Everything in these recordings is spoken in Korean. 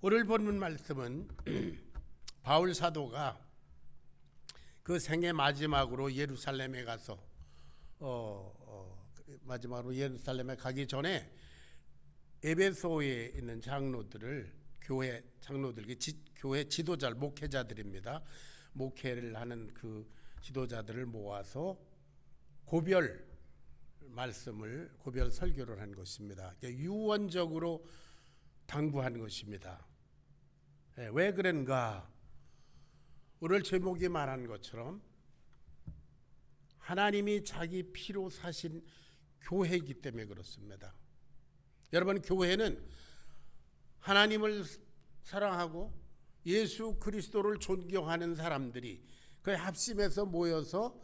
오늘 보는 말씀은 바울 사도가 그 생애 마지막으로 예루살렘에 가서 마지막으로 예루살렘에 가기 전에 에베소에 있는 장로들을 교회 장로들, 교회 지도자, 목회자들입니다. 목회를 하는 그 지도자들을 모아서 고별 말씀을 고별 설교를 한 것입니다. 유언적으로 당부한 것입니다. 왜 그런가? 오늘 제목이 말한 것처럼 하나님이 자기 피로 사신 교회이기 때문에 그렇습니다. 여러분, 교회는 하나님을 사랑하고 예수 그리스도를 존경하는 사람들이 그 합심해서 모여서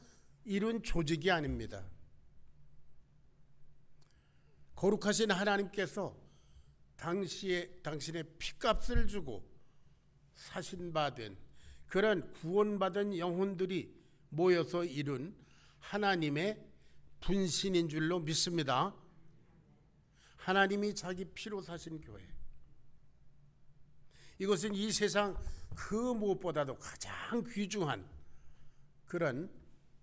이룬 조직이 아닙니다. 거룩하신 하나님께서 당신의 피값을 주고 사신받은 그런 구원받은 영혼들이 모여서 이룬 하나님의 분신인 줄로 믿습니다. 하나님이 자기 피로 사신 교회. 이것은 이 세상 그 무엇보다도 가장 귀중한 그런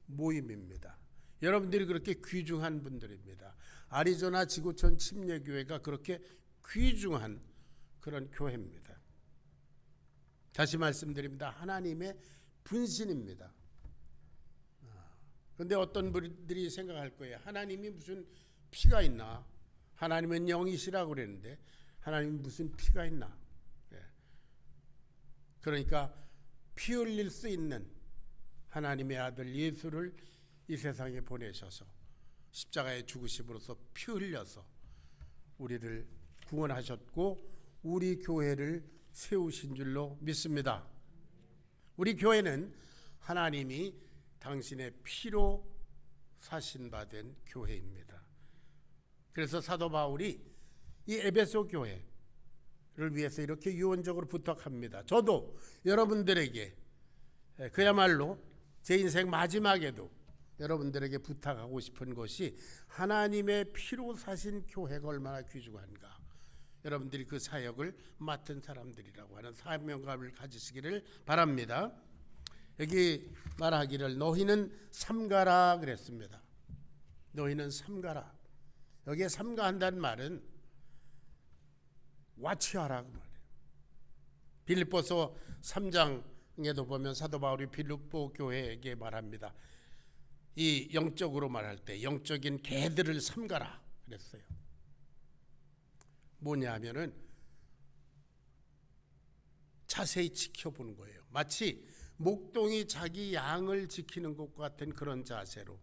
모임입니다. 여러분들이 그렇게 귀중한 분들입니다. 아리조나 지구촌 침례교회가 그렇게 귀중한 그런 교회입니다. 다시 말씀드립니다. 하나님의 분신입니다. 그런데 어떤 분들이 생각할 거예요. 하나님이 무슨 피가 있나? 하나님은 영이시라고 그랬는데 하나님이 무슨 피가 있나? 그러니까 피 흘릴 수 있는 하나님의 아들 예수를 이 세상에 보내셔서 십자가에 죽으심으로써 피 흘려서 우리를 구원하셨고 우리 교회를 세우신 줄로 믿습니다. 우리 교회는 하나님이 당신의 피로 사신받은 교회입니다. 그래서 사도 바울이 이 에베소 교회를 위해서 이렇게 유언적으로 부탁합니다. 저도 여러분들에게 그야말로 제 인생 마지막에도 여러분들에게 부탁하고 싶은 것이 하나님의 피로 사신 교회가 얼마나 귀중한가. 여러분들이 그 사역을 맡은 사람들이라고 하는 사명감을 가지시기를 바랍니다. 여기 말하기를 너희는 삼가라 그랬습니다. 너희는 삼가라. 여기에 삼가한다는 말은 와치하라 그 말이에요. 빌립보서 3장에도 보면 사도 바울이 빌립보 교회에게 말합니다. 이 영적으로 말할 때 영적인 개들을 삼가라 그랬어요. 뭐냐 하면은 자세히 지켜보는 거예요. 마치 목동이 자기 양을 지키는 것 같은 그런 자세로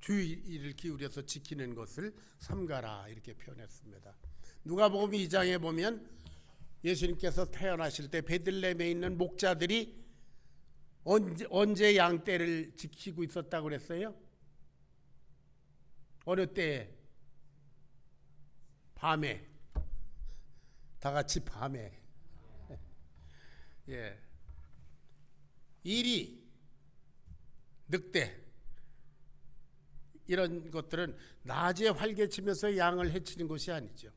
주의를 기울여서 지키는 것을 삼가라 이렇게 표현했습니다. 누가복음 2장에 보면 예수님께서 태어나실 때 베들레헴에 있는 목자들이 언제 양떼를 지키고 있었다고 그랬어요? 어느 때에? 밤에. 다 같이 밤에. 예. 이리, 늑대 이런 것들은 낮에 활개치면서 양을 해치는 것이 아니죠.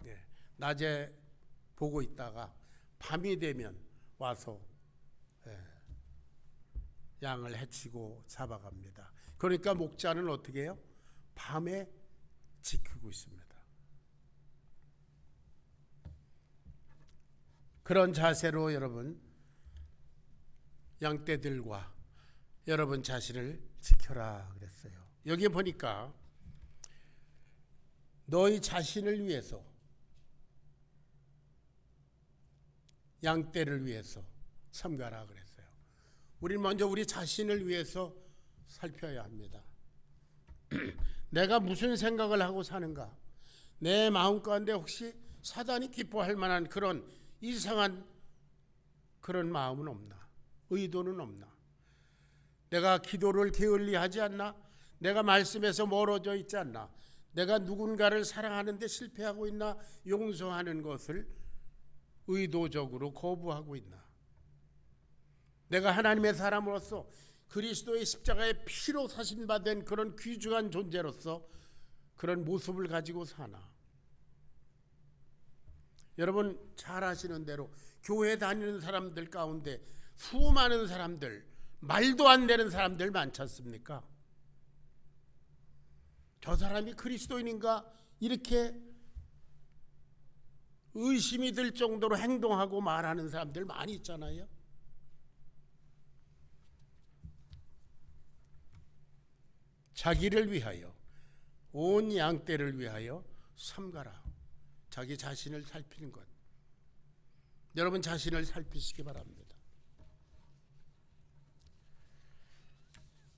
예. 낮에 보고 있다가 밤이 되면 와서 양을 해치고 잡아갑니다. 그러니까 목자는 어떻게 해요? 밤에 지키고 있습니다. 그런 자세로 여러분 양떼들과 여러분 자신을 지켜라 그랬어요. 여기 보니까 너희 자신을 위해서 양떼를 위해서 삼가라 그랬어요. 우리는 먼저 우리 자신을 위해서 살펴야 합니다. 내가 무슨 생각을 하고 사는가? 내 마음 가운데 혹시 사단이 기뻐할 만한 그런 이상한 그런 마음은 없나? 의도는 없나? 내가 기도를 게을리하지 않나? 내가 말씀에서 멀어져 있지 않나? 내가 누군가를 사랑하는데 실패하고 있나? 용서하는 것을 의도적으로 거부하고 있나? 내가 하나님의 사람으로서 그리스도의 십자가의 피로 사신받은 그런 귀중한 존재로서 그런 모습을 가지고 사나? 여러분 잘 아시는 대로 교회 다니는 사람들 가운데 수많은 사람들, 말도 안 되는 사람들 많지 않습니까? 저 사람이 그리스도인인가 이렇게 의심이 들 정도로 행동하고 말하는 사람들 많이 있잖아요. 자기를 위하여 온 양떼를 위하여 삼가라. 자기 자신을 살피는 것. 여러분 자신을 살피시기 바랍니다.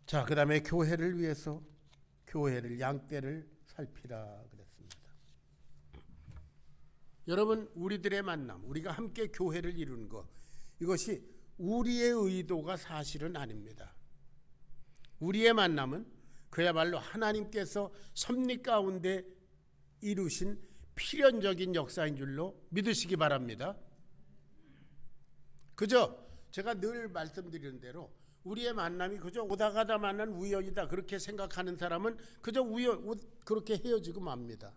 자, 그 다음에 교회를 위해서 교회를 양떼를 살피라 그랬습니다. 여러분 우리들의 만남, 우리가 함께 교회를 이루는 것, 이것이 우리의 의도가 사실은 아닙니다. 우리의 만남은 그야말로 하나님께서 섭리 가운데 이루신 필연적인 역사인 줄로 믿으시기 바랍니다. 그저 제가 늘 말씀드리는 대로 우리의 만남이 그저 오다 가다 만난 우연이다 그렇게 생각하는 사람은 그저 그렇게 헤어지고 맙니다.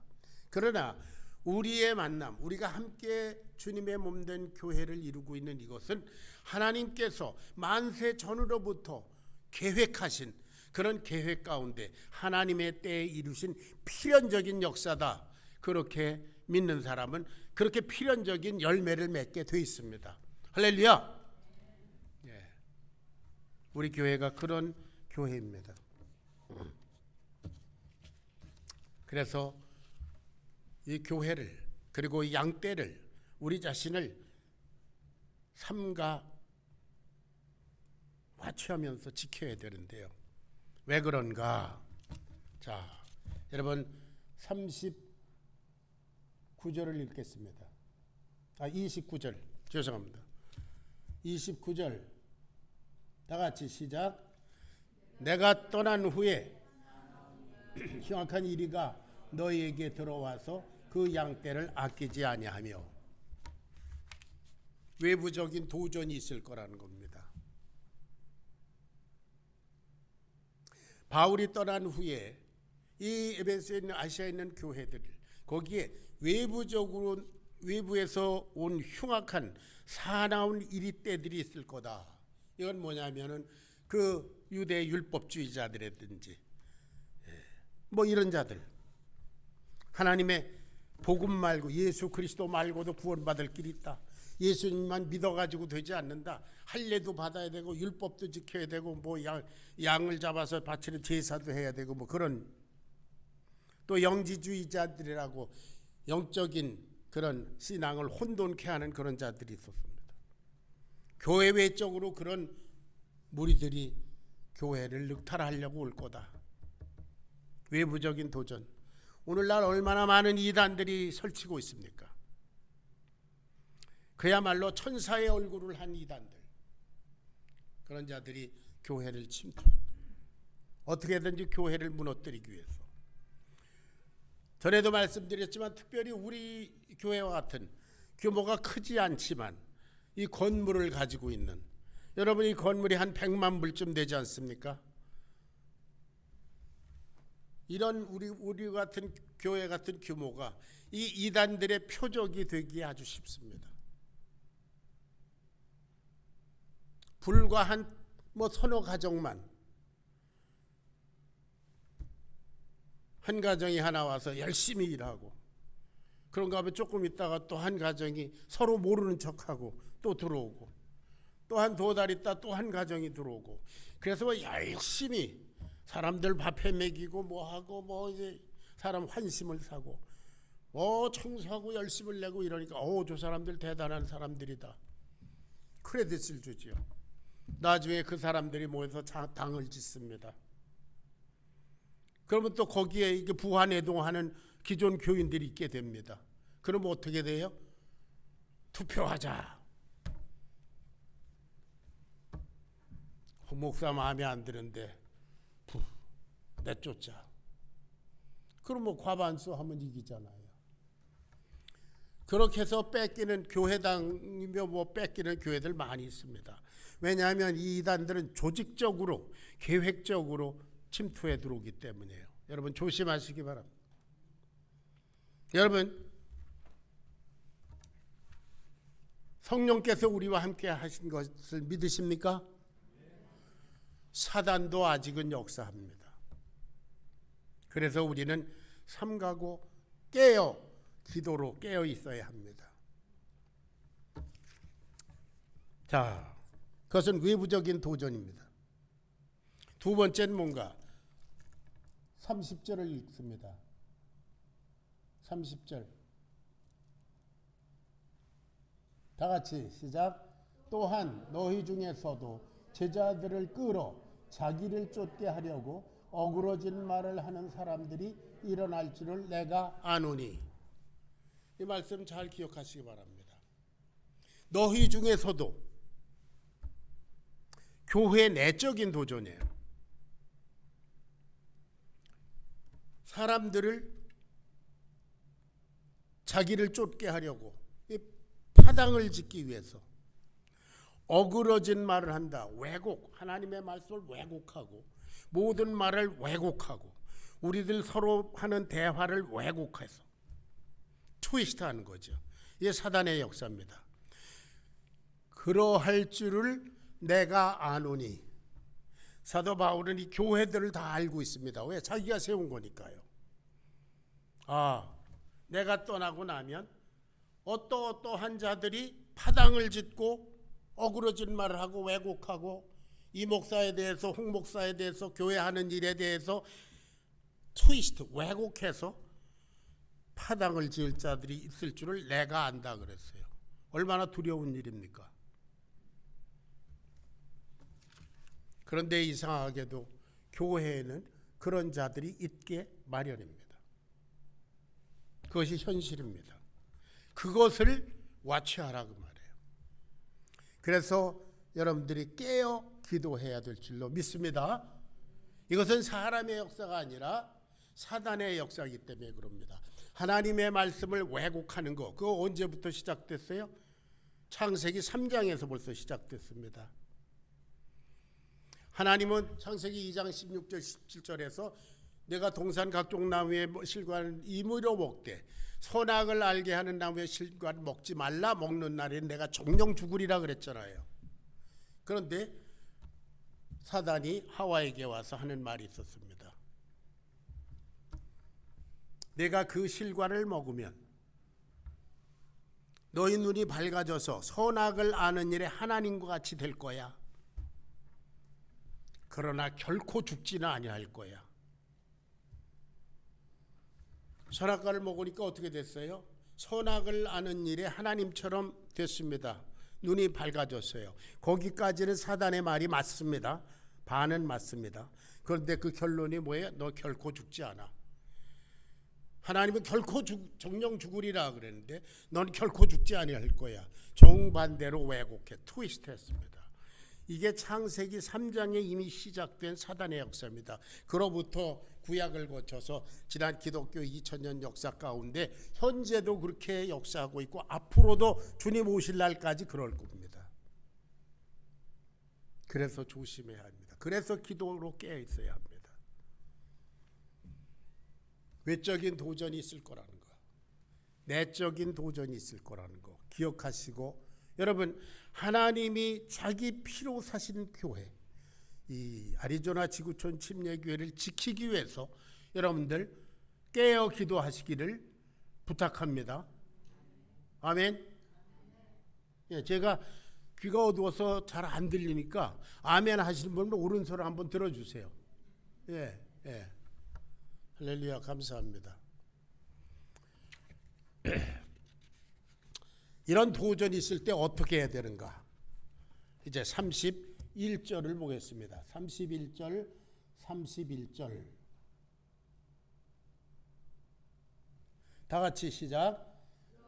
그러나 우리의 만남, 우리가 함께 주님의 몸된 교회를 이루고 있는 이것은 하나님께서 만세 전으로부터 계획하신 그런 계획 가운데 하나님의 때에 이루신 필연적인 역사다. 그렇게 믿는 사람은 그렇게 필연적인 열매를 맺게 돼 있습니다. 할렐루야. 예. 우리 교회가 그런 교회입니다. 그래서 이 교회를 그리고 이 양떼를 우리 자신을 삼가 와취하면서 지켜야 되는데요. 왜 그런가? 자, 여러분 39절을 읽겠습니다. 29절 죄송합니다. 29절 다 같이 시작. 내가 떠난 후에 흉악한 이리가 너희에게 들어와서 그 양떼를 아끼지 아니하며. 외부적인 도전이 있을 거라는 겁니다. 바울이 떠난 후에 이 에베소에 있는 아시아에 있는 교회들 거기에 외부에서 온 흉악한 사나운 이리떼들이 있을 거다. 이건 뭐냐면은 그 유대 율법주의자들이든지 뭐 이런 자들, 하나님의 복음 말고 예수 그리스도 말고도 구원받을 길이 있다. 예수님만 믿어가지고 되지 않는다. 할례도 받아야 되고 율법도 지켜야 되고 뭐 양을 잡아서 바치는 제사도 해야 되고 뭐 그런, 또 영지주의자들이라고 영적인 그런 신앙을 혼돈케 하는 그런 자들이 있었습니다. 교회 외적으로 그런 무리들이 교회를 늑탈하려고 올 거다. 외부적인 도전. 오늘날 얼마나 많은 이단들이 설치고 있습니까? 그야말로 천사의 얼굴을 한 이단들, 그런 자들이 교회를 침투합니다. 어떻게든지 교회를 무너뜨리기 위해서. 전에도 말씀드렸지만 특별히 우리 교회와 같은 규모가 크지 않지만 이 건물을 가지고 있는, 여러분 이 건물이 한 100만 불쯤 되지 않습니까? 이런 우리 같은 교회 같은 규모가 이 이단들의 표적이 되기에 아주 쉽습니다. 불과 한 서너 가정만, 한 가정이 하나 와서 열심히 일하고, 그런가 하면 조금 있다가 또 한 가정이 서로 모르는 척하고 또 들어오고, 또 한 두 달 있다 또 한 가정이 들어오고, 그래서 열심히 사람들 밥해 먹이고 뭐하고 뭐 이제 사람 환심을 사고 청소하고 열심을 내고 이러니까 저 사람들 대단한 사람들이다. 크레딧을 주지요. 나중에 그 사람들이 모여서 당을 짓습니다. 그러면 또 거기에 이게 부안해동하는 기존 교인들이 있게 됩니다. 그러면 어떻게 돼요? 투표하자. 목사 마음에 안 드는데 내쫓자. 그럼 뭐 과반수 하면 이기잖아요. 그렇게 해서 뺏기는 교회당이며 뭐 뺏기는 교회들 많이 있습니다. 왜냐하면 이 이단들은 조직적으로 계획적으로 침투해 들어오기 때문이에요. 여러분 조심하시기 바랍니다. 여러분 성령께서 우리와 함께 하신 것을 믿으십니까? 사단도 아직은 역사합니다. 그래서 우리는 삼가고 기도로 깨어 있어야 합니다. 자, 그것은 외부적인 도전입니다. 두 번째는 뭔가? 30절을 읽습니다. 30절. 다 같이 시작. 또한 너희 중에서도 제자들을 끌어 자기를 쫓게 하려고 어그러진 말을 하는 사람들이 일어날 줄을 내가 아노니. 이 말씀 잘 기억하시기 바랍니다. 너희 중에서도 교회 내적인 도전이에요. 사람들을 자기를 쫓게 하려고 파당을 짓기 위해서 어그러진 말을 한다. 왜곡, 하나님의 말씀을 왜곡하고 모든 말을 왜곡하고 우리들 서로 하는 대화를 왜곡해서 트위스트하는 거죠. 이게 사단의 역사입니다. 그러할 줄을 내가 아노니. 사도 바울은 이 교회들을 다 알고 있습니다. 왜? 자기가 세운 거니까요. 내가 떠나고 나면 어떠한 자들이 파당을 짓고 어그러진 말을 하고 왜곡하고 이 목사에 대해서 홍 목사에 대해서 교회 하는 일에 대해서 트위스트 왜곡해서 파당을 지을 자들이 있을 줄을 내가 안다 그랬어요. 얼마나 두려운 일입니까? 그런데 이상하게도 교회에는 그런 자들이 있게 마련입니다. 그것이 현실입니다. 그것을 와치하라 그 말이에요. 그래서 여러분들이 깨어 기도해야 될 줄로 믿습니다. 이것은 사람의 역사가 아니라 사단의 역사이기 때문에 그럽니다. 하나님의 말씀을 왜곡하는 거, 그거 언제부터 시작됐어요? 창세기 3장에서 벌써 시작됐습니다. 하나님은 창세기 2장 16절 17절에서 내가 동산 각종 나무의 실과를 임의로 먹되 선악을 알게 하는 나무의 실과를 먹지 말라. 먹는 날에는 내가 정령 죽으리라 그랬잖아요. 그런데 사단이 하와에게 와서 하는 말이 있었습니다. 내가 그 실과를 먹으면 너희 눈이 밝아져서 선악을 아는 일에 하나님과 같이 될 거야. 그러나 결코 죽지는 아니할 거야. 선악과를 먹으니까 어떻게 됐어요? 선악을 아는 일에 하나님처럼 됐습니다. 눈이 밝아졌어요. 거기까지는 사단의 말이 맞습니다. 반은 맞습니다. 그런데 그 결론이 뭐예요? 너 결코 죽지 않아. 하나님은 결코 정령 죽으리라 그랬는데 넌 결코 죽지 아니할 거야. 정반대로 왜곡해 트위스트했습니다. 이게 창세기 3장에 이미 시작된 사단의 역사입니다. 그로부터 구약을 거쳐서 지난 기독교 2000년 역사 가운데 현재도 그렇게 역사하고 있고 앞으로도 주님 오실 날까지 그럴 겁니다. 그래서 조심해야 합니다. 그래서 기도로 깨어 있어야 합니다. 외적인 도전이 있을 거라는 거, 내적인 도전이 있을 거라는 거 기억하시고, 여러분 하나님이 자기 피로 사신 교회, 이 아리조나 지구촌 침례교회를 지키기 위해서 여러분들 깨어 기도하시기를 부탁합니다. 아멘. 예, 제가 귀가 어두워서 잘 안 들리니까 아멘 하시는 분은 오른손을 한번 들어주세요. 예, 예. 할렐루야, 감사합니다. 이런 도전이 있을 때 어떻게 해야 되는가? 이제 31절을 보겠습니다. 31절. 다 같이 시작.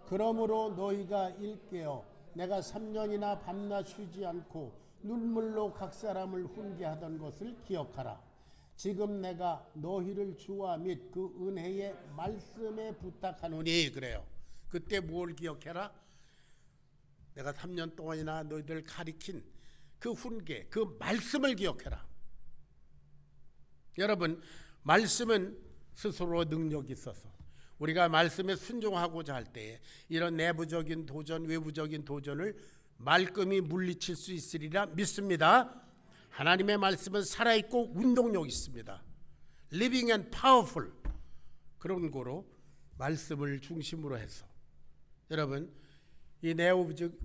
그러므로 너희가 일깨어 내가 3년이나 밤낮 쉬지 않고 눈물로 각 사람을 훈계하던 것을 기억하라. 지금 내가 너희를 주와 및 그 은혜의 말씀에 부탁하노니. 그래요. 그때 뭘 기억해라? 내가 3년 동안이나 너희들 가리킨 그 훈계, 그 말씀을 기억해라. 여러분, 말씀은 스스로 능력이 있어서 우리가 말씀에 순종하고자 할 때에 이런 내부적인 도전, 외부적인 도전을 말끔히 물리칠 수 있으리라 믿습니다. 하나님의 말씀은 살아있고 운동력 있습니다. Living and powerful. 그런 거로 말씀을 중심으로 해서 여러분 이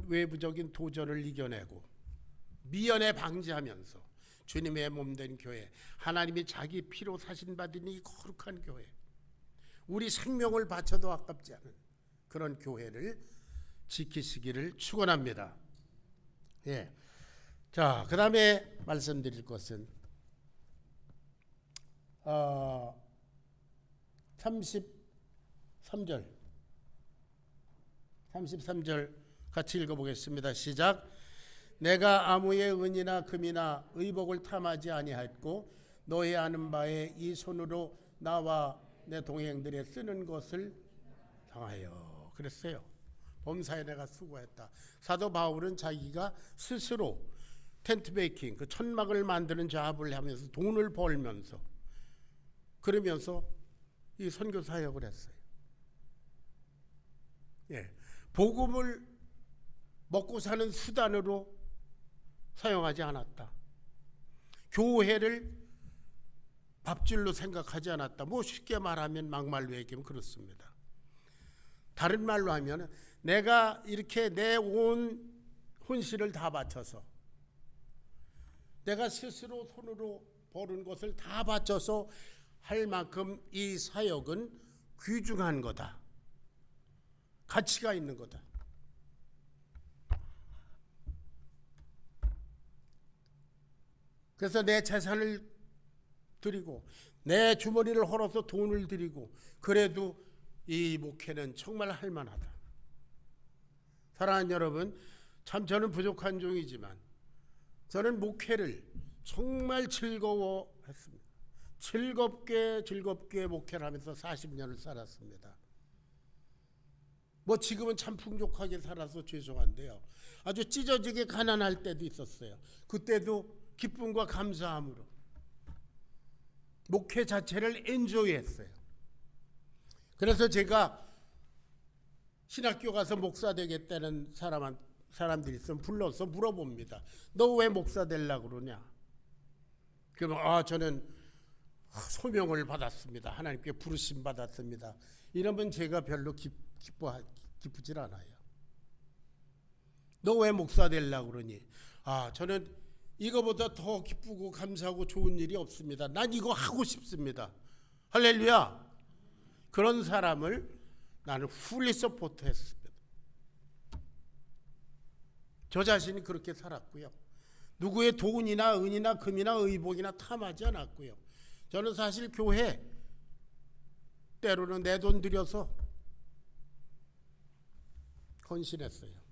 외부적인 도전을 이겨내고 미연에 방지하면서 주님의 몸된 교회, 하나님이 자기 피로 사신 받은 이 거룩한 교회, 우리 생명을 바쳐도 아깝지 않은 그런 교회를 지키시기를 축원합니다. 예. 자, 그 다음에 말씀드릴 것은 33절 같이 읽어보겠습니다. 시작. 내가 아무의 은이나 금이나 의복을 탐하지 아니하였고 너희 아는 바에 이 손으로 나와 내 동행들의 쓰는 것을 당하여 그랬어요. 범사에 내가 수고했다. 사도 바울은 자기가 스스로 텐트 베이킹, 그 천막을 만드는 작업을 하면서 돈을 벌면서 그러면서 이 선교 사역을 했어요. 예, 복음을 먹고 사는 수단으로 사용하지 않았다. 교회를 밥줄로 생각하지 않았다. 뭐 쉽게 말하면 막말로 얘기하면 그렇습니다. 다른 말로 하면 내가 이렇게 내 온 혼신을 다 바쳐서 내가 스스로 손으로 버는 것을 다 바쳐서 할 만큼 이 사역은 귀중한 거다. 가치가 있는 거다. 그래서 내 재산을 드리고 내 주머니를 헐어서 돈을 드리고 그래도 이 목회는 정말 할 만하다. 사랑하는 여러분, 참 저는 부족한 종이지만 저는 목회를 정말 즐거워했습니다. 즐겁게 목회를 하면서 40년을 살았습니다. 뭐 지금은 참 풍족하게 살아서 죄송한데요. 아주 찢어지게 가난할 때도 있었어요. 그때도 기쁨과 감사함으로 목회 자체를 엔조이했어요. 그래서 제가 신학교 가서 목사 되겠다는 사람들이 있으면 불러서 물어봅니다. 너 왜 목사 되려고 그러냐? 그러면 저는 소명을 받았습니다. 하나님께 부르심 받았습니다. 이러면 제가 별로 기쁘질 않아요. 너 왜 목사 되려고 그러니? 저는 이거보다 더 기쁘고 감사하고 좋은 일이 없습니다. 난 이거 하고 싶습니다. 할렐루야. 그런 사람을 나는 풀리 서포트했습니다. 저 자신이 그렇게 살았고요. 누구의 돈이나 은이나 금이나 의복이나 탐하지 않았고요. 저는 사실 교회 때로는 내 돈 들여서 헌신했어요.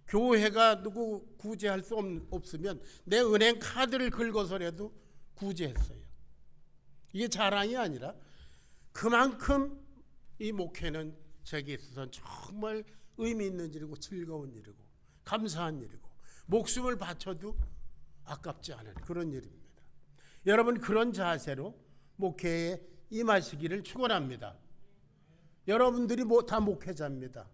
교회가 누구 구제할 수 없으면 내 은행 카드를 긁어서라도 구제했어요. 이게 자랑이 아니라 그만큼 이 목회는 제게 있어서는 정말 의미 있는 일이고 즐거운 일이고 감사한 일이고 목숨을 바쳐도 아깝지 않은 그런 일입니다. 여러분 그런 자세로 목회에 임하시기를 축원합니다. 여러분들이 다 목회자입니다.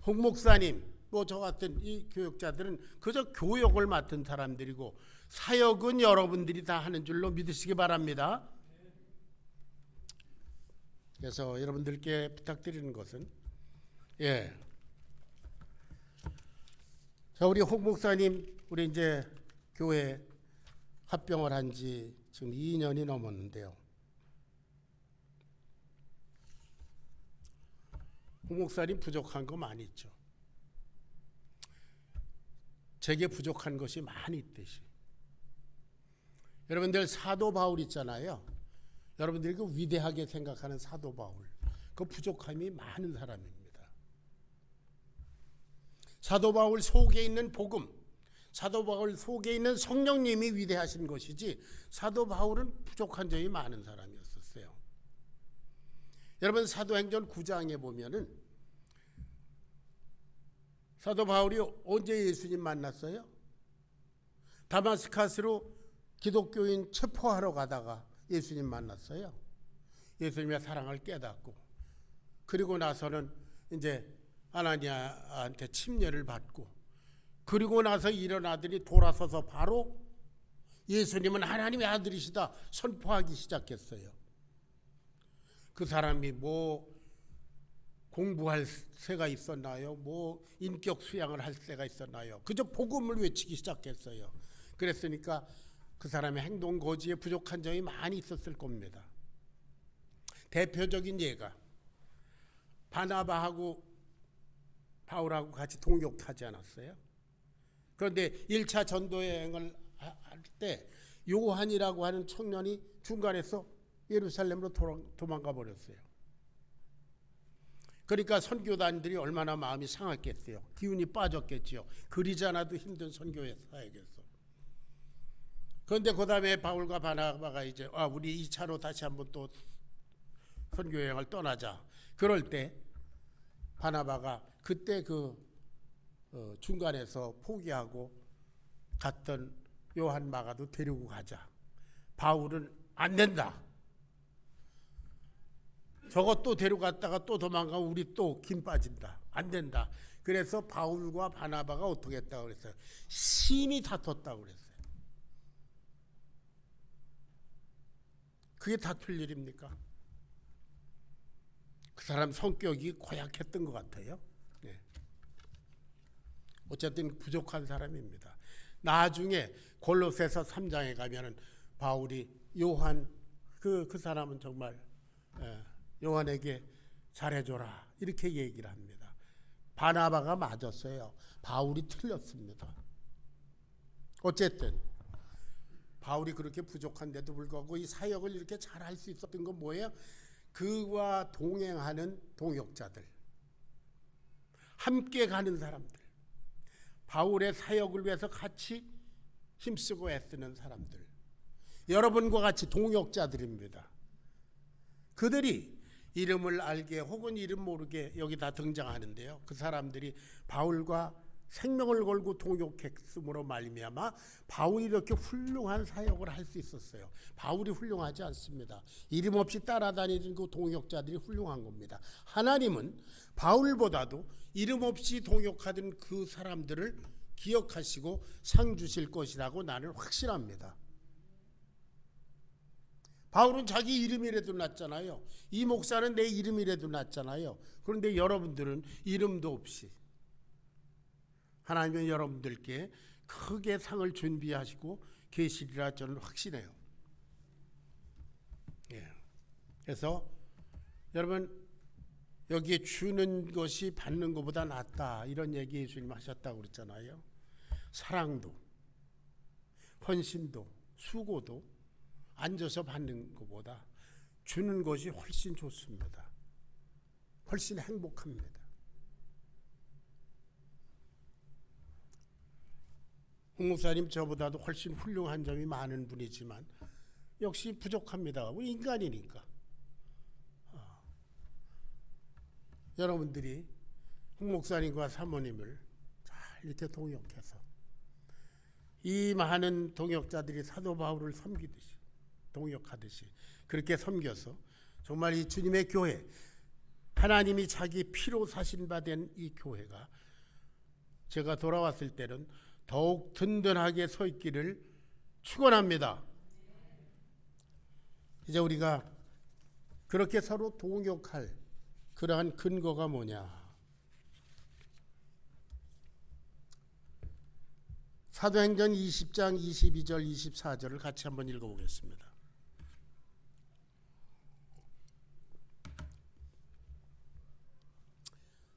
홍 목사님 저 같은 이 교육자들은 그저 교역을 맡은 사람들이고 사역은 여러분들이 다 하는 줄로 믿으시기 바랍니다. 그래서 여러분들께 부탁드리는 것은 자, 우리 홍 목사님 우리 이제 교회 합병을 한 지 지금 2년이 넘었는데요. 홍 목사님 부족한 거 많이 있죠. 제게 부족한 것이 많이 있듯이. 여러분들 사도 바울 있잖아요. 여러분들이 그 위대하게 생각하는 사도 바울, 그 부족함이 많은 사람입니다. 사도 바울 속에 있는 복음, 사도 바울 속에 있는 성령님이 위대하신 것이지 사도 바울은 부족한 점이 많은 사람이었어요. 여러분 사도행전 9장에 보면은 사도 바울이 언제 예수님 만났어요? 다마스카스로 기독교인 체포하러 가다가 예수님 만났어요. 예수님의 사랑을 깨닫고, 그리고 나서는 이제 아나니아한테 침례를 받고, 그리고 나서 일어나더니 돌아서서 바로 예수님은 하나님의 아들이시다 선포하기 시작했어요. 그 사람이 뭐 공부할 새가 있었나요? 뭐 인격 수양을 할 새가 있었나요? 그저 복음을 외치기 시작했어요. 그랬으니까 그 사람의 행동 거지에 부족한 점이 많이 있었을 겁니다. 대표적인 예가 바나바하고 바울하고 같이 동역하지 않았어요? 그런데 1차 전도 여행을 할 때 요한이라고 하는 청년이 중간에서 예루살렘으로 도망가 버렸어요. 그러니까 선교단들이 얼마나 마음이 상했겠어요. 기운이 빠졌겠지요. 그리지 않아도 힘든 선교의 사역에서. 그런데 그 다음에 바울과 바나바가 이제 우리 2차로 다시 한번 또 선교 여행을 떠나자. 그럴 때 바나바가 그때 중간에서 포기하고 갔던 요한 마가도 데리고 가자. 바울은 안 된다. 저것 또 데려갔다가 또 도망가면 우리 또 김 빠진다. 안 된다. 그래서 바울과 바나바가 어떻게 했다고 그랬어요? 심히 다퉜다고 그랬어요. 그게 다툴 일입니까? 그 사람 성격이 고약했던 것 같아요. 네. 어쨌든 부족한 사람입니다. 나중에 골로새서 3장에 가면은 바울이 요한 그 사람은 정말 요한에게 잘해줘라 이렇게 얘기를 합니다. 바나바가 맞았어요. 바울이 틀렸습니다. 어쨌든 바울이 그렇게 부족한데도 불구하고 이 사역을 이렇게 잘할 수 있었던 건 뭐예요? 그와 동행하는 동역자들, 함께 가는 사람들, 바울의 사역을 위해서 같이 힘쓰고 애쓰는 사람들, 여러분과 같이 동역자들입니다. 그들이 이름을 알게 혹은 이름 모르게 여기 다 등장하는데요. 그 사람들이 바울과 생명을 걸고 동역했음으로 말미암아 바울이 이렇게 훌륭한 사역을 할 수 있었어요. 바울이 훌륭하지 않습니다. 이름 없이 따라다니는 그 동역자들이 훌륭한 겁니다. 하나님은 바울보다도 이름 없이 동역하던 그 사람들을 기억하시고 상 주실 것이라고 나는 확신합니다. 바울은 자기 이름이라도 났잖아요. 이 목사는 내 이름이라도 났잖아요. 그런데 여러분들은 이름도 없이 하나님은 여러분들께 크게 상을 준비하시고 계시리라 저는 확신해요. 예. 그래서 여러분 여기에 주는 것이 받는 것보다 낫다 이런 얘기 예수님 하셨다고 그랬잖아요. 사랑도 헌신도 수고도 앉아서 받는 것보다 주는 것이 훨씬 좋습니다. 훨씬 행복합니다. 홍 목사님 저보다도 훨씬 훌륭한 점이 많은 분이지만 역시 부족합니다. 우리 인간이니까. 여러분들이 홍 목사님과 사모님을 잘 이렇게 동역해서 이 많은 동역자들이 사도 바울을 섬기듯이 동역하듯이 그렇게 섬겨서 정말 이 주님의 교회, 하나님이 자기 피로 사신 바 된 이 교회가 제가 돌아왔을 때는 더욱 든든하게 서 있기를 축원합니다. 이제 우리가 그렇게 서로 동역할 그러한 근거가 뭐냐? 사도행전 20장 22절 24절을 같이 한번 읽어보겠습니다.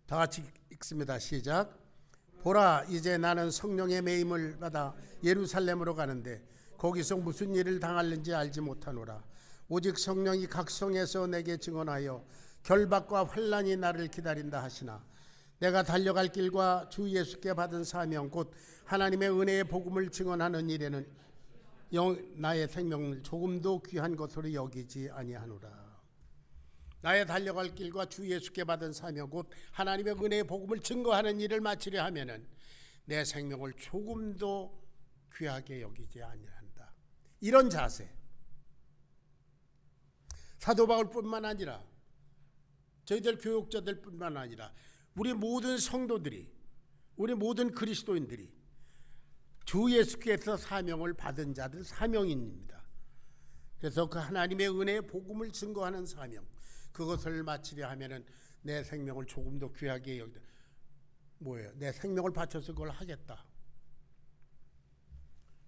다 같이 읽습니다. 시작. 보라, 이제 나는 성령의 매임을 받아 예루살렘으로 가는데 거기서 무슨 일을 당할는지 알지 못하노라. 오직 성령이 각 성에서 내게 증언하여 결박과 환난이 나를 기다린다 하시나 내가 달려갈 길과 주 예수께 받은 사명 곧 하나님의 은혜의 복음을 증언하는 일에는 나의 생명을 조금도 귀한 것으로 여기지 아니하노라. 나의 달려갈 길과 주 예수께 받은 사명 곧 하나님의 은혜의 복음을 증거하는 일을 마치려 하면은 내 생명을 조금도 귀하게 여기지 아니한다. 이런 자세. 사도 바울뿐만 아니라 저희들 교육자들뿐만 아니라 우리 모든 성도들이, 우리 모든 그리스도인들이 주 예수께서 사명을 받은 자들, 사명인입니다. 그래서 그 하나님의 은혜의 복음을 증거하는 사명, 그것을 마치려 하면은 내 생명을 조금 더 귀하게 여기다, 뭐예요? 내 생명을 바쳐서 그걸 하겠다.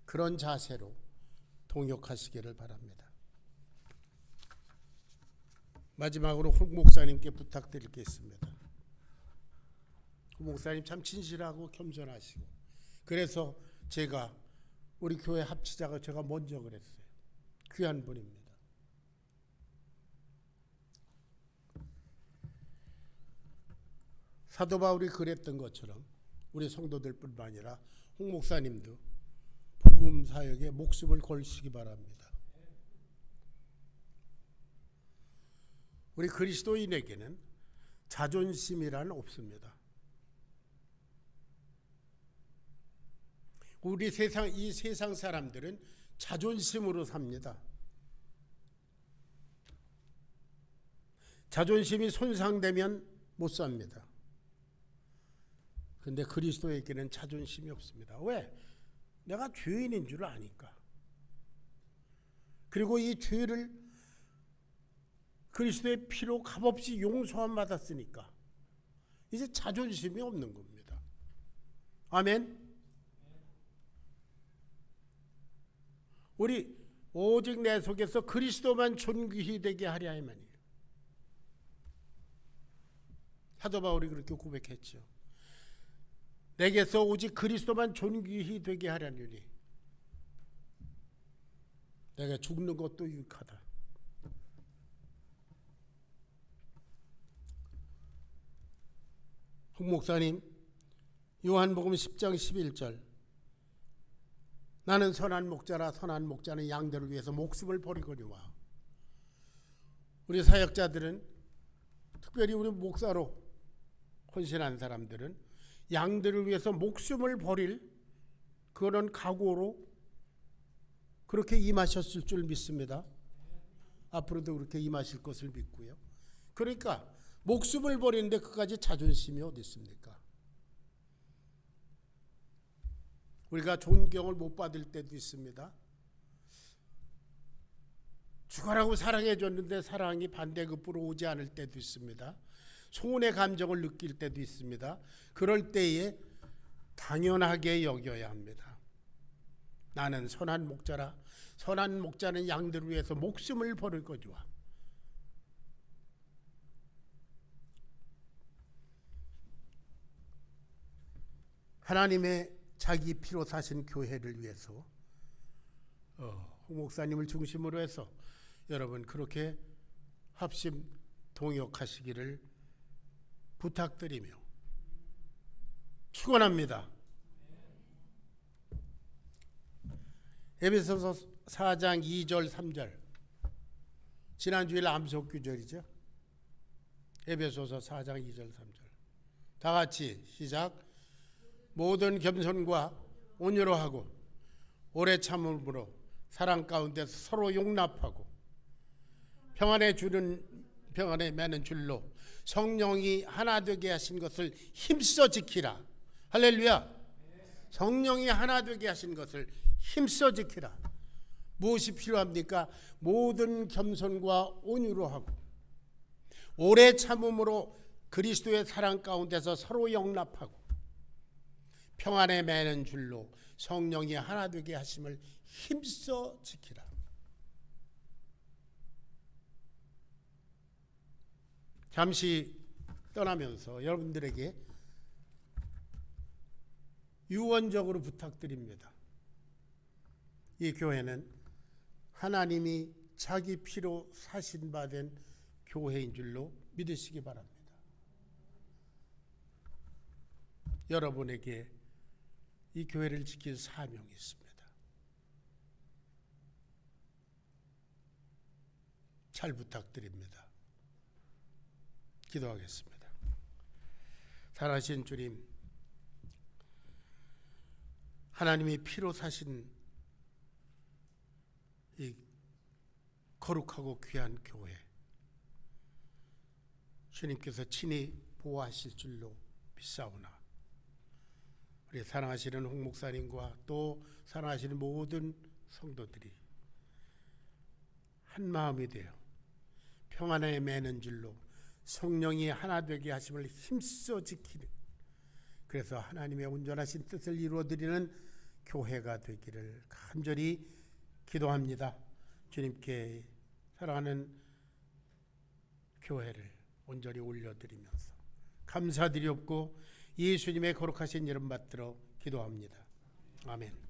그런 자세로 동역하시기를 바랍니다. 마지막으로 홍 목사님께 부탁드릴 게 있습니다. 홍 목사님 참 진실하고 겸손하시고, 그래서 제가 우리 교회 합치자가 제가 먼저 그랬어요. 귀한 분입니다. 사도 바울이 그랬던 것처럼 우리 성도들뿐만 아니라 홍 목사님도 복음 사역에 목숨을 걸시기 바랍니다. 우리 그리스도인에게는 자존심이란 없습니다. 우리 이 세상 사람들은 자존심으로 삽니다. 자존심이 손상되면 못 삽니다. 그런데 그리스도에게는 자존심이 없습니다. 왜? 내가 죄인인 줄 아니까. 그리고 이 죄를 그리스도의 피로 값없이 용서함 받았으니까 이제 자존심이 없는 겁니다. 아멘. 우리 오직 내 속에서 그리스도만 존귀히 되게 하려 함이니요. 사도 바울이 그렇게 고백했죠. 내게서 오직 그리스도만 존귀히 되게 하려니니 내가 죽는 것도 유익하다. 홍 목사님 요한복음 10장 11절, 나는 선한 목자라 선한 목자는 양들을 위해서 목숨을 버리거니와. 우리 사역자들은, 특별히 우리 목사로 헌신한 사람들은 양들을 위해서 목숨을 버릴 그런 각오로 그렇게 임하셨을 줄 믿습니다. 앞으로도 그렇게 임하실 것을 믿고요. 그러니까 목숨을 버리는데 그까지 자존심이 어디 있습니까? 우리가 존경을 못 받을 때도 있습니다. 죽어라고 사랑해 줬는데 사랑이 반대급부로 오지 않을 때도 있습니다. 소원의 감정을 느낄 때도 있습니다. 그럴 때에 당연하게 여겨야 합니다. 나는 선한 목자라 선한 목자는 양들을 위해서 목숨을 버릴 거지와. 하나님의 자기 피로 사신 교회를 위해서 홍 목사님을 중심으로 해서 여러분 그렇게 합심 동역하시기를 부탁드리며 축원합니다. 에베소서 4장 2절 3절, 지난주일 암송규절이죠. 에베소서 4장 2절 3절 다 같이 시작. 모든 겸손과 온유로하고 오래 참음으로 사랑 가운데서 서로 용납하고 평안에 매는 줄로 성령이 하나 되게 하신 것을 힘써 지키라. 할렐루야. 성령이 하나 되게 하신 것을 힘써 지키라. 무엇이 필요합니까? 모든 겸손과 온유로 하고 오래 참음으로 그리스도의 사랑 가운데서 서로 용납하고 평안에 매는 줄로 성령이 하나 되게 하심을 힘써 지키라. 잠시 떠나면서 여러분들에게 유언적으로 부탁드립니다. 이 교회는 하나님이 자기 피로 사신 바 된 교회인 줄로 믿으시기 바랍니다. 여러분에게 이 교회를 지킬 사명이 있습니다. 잘 부탁드립니다. 기도하겠습니다. 살아계신 주님, 하나님이 피로 사신 이 거룩하고 귀한 교회, 주님께서 친히 보호하실 줄로 믿사오나 우리 사랑하시는 홍 목사님과 또 사랑하시는 모든 성도들이 한 마음이 되어 평안에 매는 줄로 성령이 하나 되게 하심을 힘써 지키는, 그래서 하나님의 온전하신 뜻을 이루어드리는 교회가 되기를 간절히 기도합니다. 주님께 사랑하는 교회를 온전히 올려드리면서 감사드리옵고 예수님의 거룩하신 이름 받들어 기도합니다. 아멘.